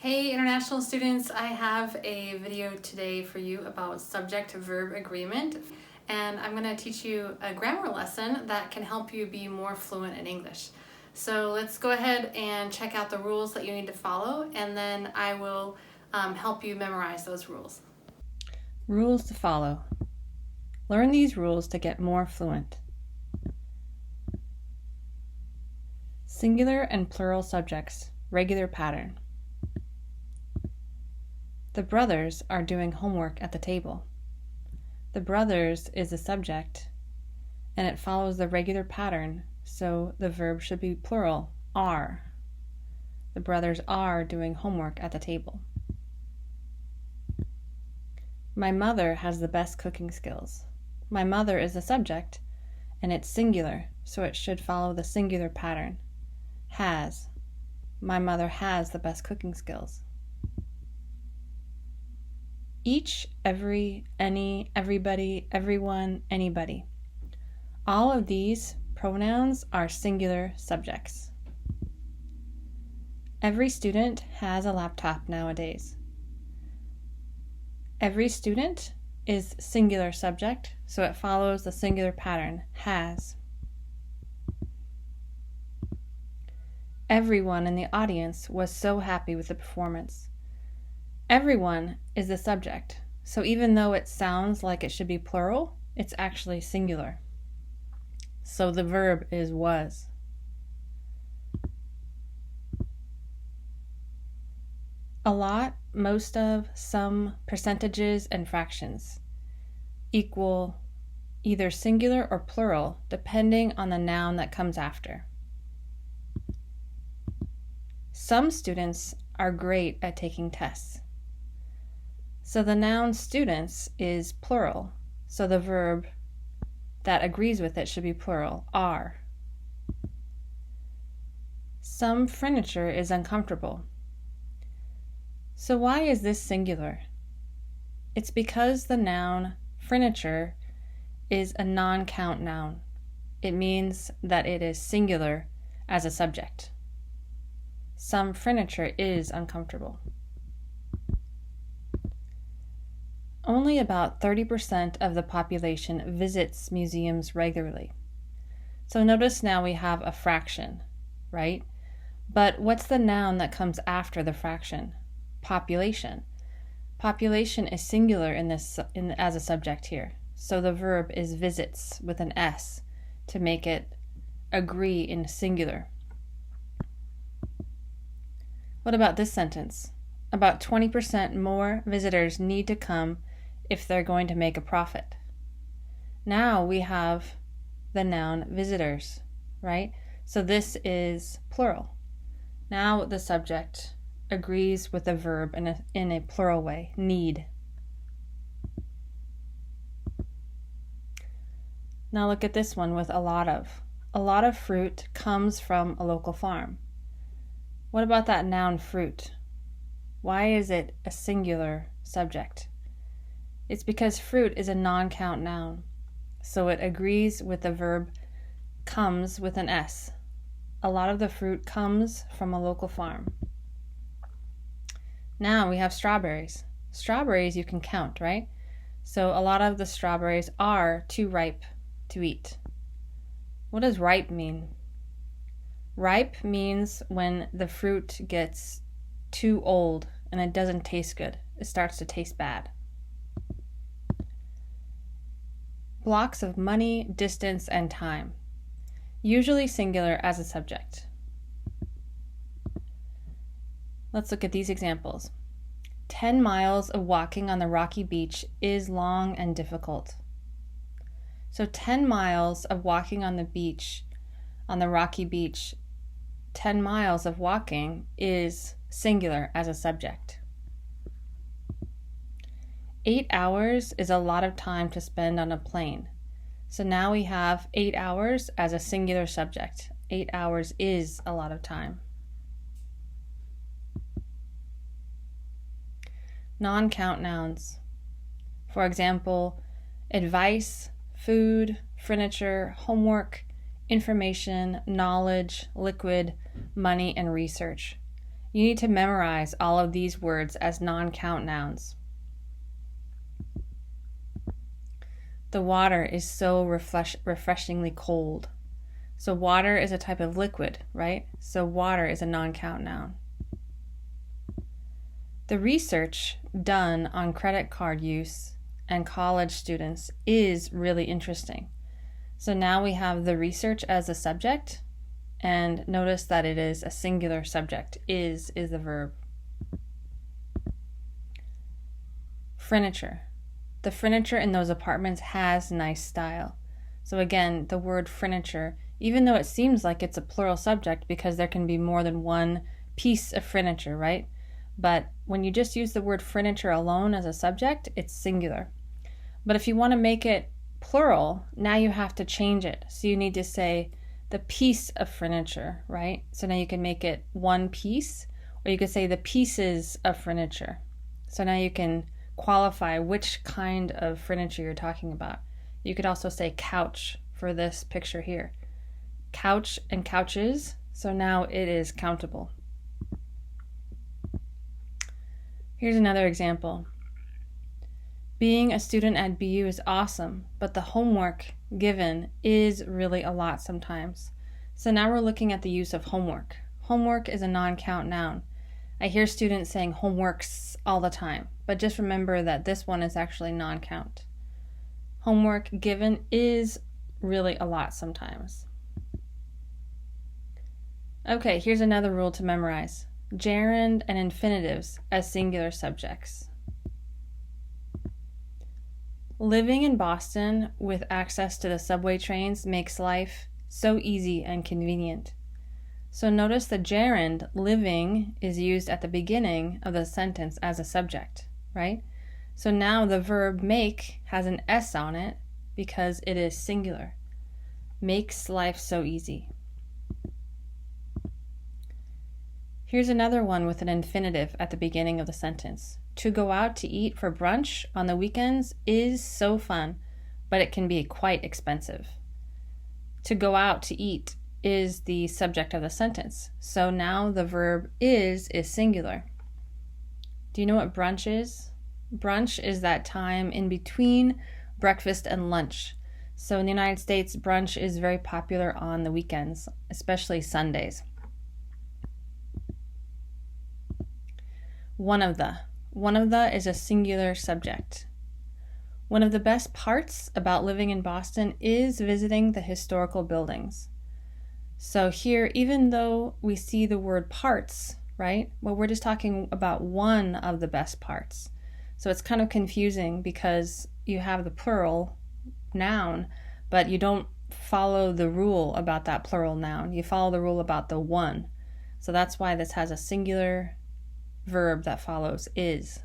Hey international students, I have a video today for you about subject-verb agreement, and I'm going to teach you a grammar lesson that can help you be more fluent in English. So let's go ahead and check out the rules that you need to follow, and then I will help you memorize those rules. Rules to follow. Learn these rules to get more fluent. Singular and plural subjects, regular pattern. The brothers are doing homework at the table. The brothers is the subject, and it follows the regular pattern, so the verb should be plural, are. The brothers are doing homework at the table. My mother has the best cooking skills. My mother is the subject, and it's singular, so it should follow the singular pattern. Has. My mother has the best cooking skills. Each, every, any, everybody, everyone, anybody. All of these pronouns are singular subjects. Every student has a laptop nowadays. Every student is singular subject, so it follows the singular pattern, has. Everyone in the audience was so happy with the performance. Everyone is the subject, so even though it sounds like it should be plural, it's actually singular. So the verb is was. A lot, most of, some, percentages, and fractions equal either singular or plural, depending on the noun that comes after. Some students are great at taking tests. So the noun students is plural, so the verb that agrees with it should be plural, are. Some furniture is uncomfortable. So why is this singular? It's because the noun furniture is a non-count noun. It means that it is singular as a subject. Some furniture is uncomfortable. Only about 30% of the population visits museums regularly. So notice now we have a fraction, right? But what's the noun that comes after the fraction? Population. Population is singular as a subject here. So the verb is visits with an S to make it agree in singular. What about this sentence? About 20% more visitors need to come if they're going to make a profit. Now we have the noun visitors, right? So this is plural. Now the subject agrees with the verb in a plural way, need. Now look at this one with a lot of. A lot of fruit comes from a local farm. What about that noun fruit? Why is it a singular subject? It's because fruit is a non-count noun, so it agrees with the verb comes with an S. A lot of the fruit comes from a local farm. Now we have strawberries. Strawberries you can count, right? So a lot of the strawberries are too ripe to eat. What does ripe mean? Ripe means when the fruit gets too old and it doesn't taste good. It starts to taste bad. Blocks of money, distance, and time. Usually singular as a subject. Let's look at these examples. 10 miles of walking on the rocky beach is long and difficult. So 10 miles of walking on the beach, on the rocky beach, 10 miles of walking is singular as a subject. 8 hours is a lot of time to spend on a plane. So now we have 8 hours as a singular subject. 8 hours is a lot of time. Non-count nouns. For example, advice, food, furniture, homework, information, knowledge, liquid, money, and research. You need to memorize all of these words as non-count nouns. The water is so refreshingly cold. So water is a type of liquid, right? So water is a non-count noun. The research done on credit card use and college students is really interesting. So now we have the research as a subject, and notice that it is a singular subject. Is the verb. Furniture. The furniture in those apartments has nice style. So again, the word furniture, even though it seems like it's a plural subject because there can be more than one piece of furniture, right? But when you just use the word furniture alone as a subject, it's singular. But if you want to make it plural, now you have to change it. So you need to say the piece of furniture, right? So now you can make it one piece, or you could say the pieces of furniture. So now you can qualify which kind of furniture you're talking about. You could also say couch for this picture here. Couch and couches, so now it is countable. Here's another example. Being a student at BU is awesome, but the homework given is really a lot sometimes. So now we're looking at the use of homework. Homework is a non-count noun. I hear students saying homeworks all the time, but just remember that this one is actually non-count. Homework given is really a lot sometimes. Okay, here's another rule to memorize. Gerund and infinitives as singular subjects. Living in Boston with access to the subway trains makes life so easy and convenient. So notice the gerund living is used at the beginning of the sentence as a subject, right? So now the verb make has an S on it because it is singular. Makes life so easy. Here's another one with an infinitive at the beginning of the sentence. To go out to eat for brunch on the weekends is so fun, but it can be quite expensive. To go out to eat is the subject of the sentence. So now the verb is singular. Do you know what brunch is? Brunch is that time in between breakfast and lunch. So in the United States, brunch is very popular on the weekends, especially Sundays. One of the is a singular subject. One of the best parts about living in Boston is visiting the historical buildings. So here, even though we see the word parts, right? Well, we're just talking about one of the best parts. So it's kind of confusing because you have the plural noun, but you don't follow the rule about that plural noun. You follow the rule about the one. So that's why this has a singular verb that follows is.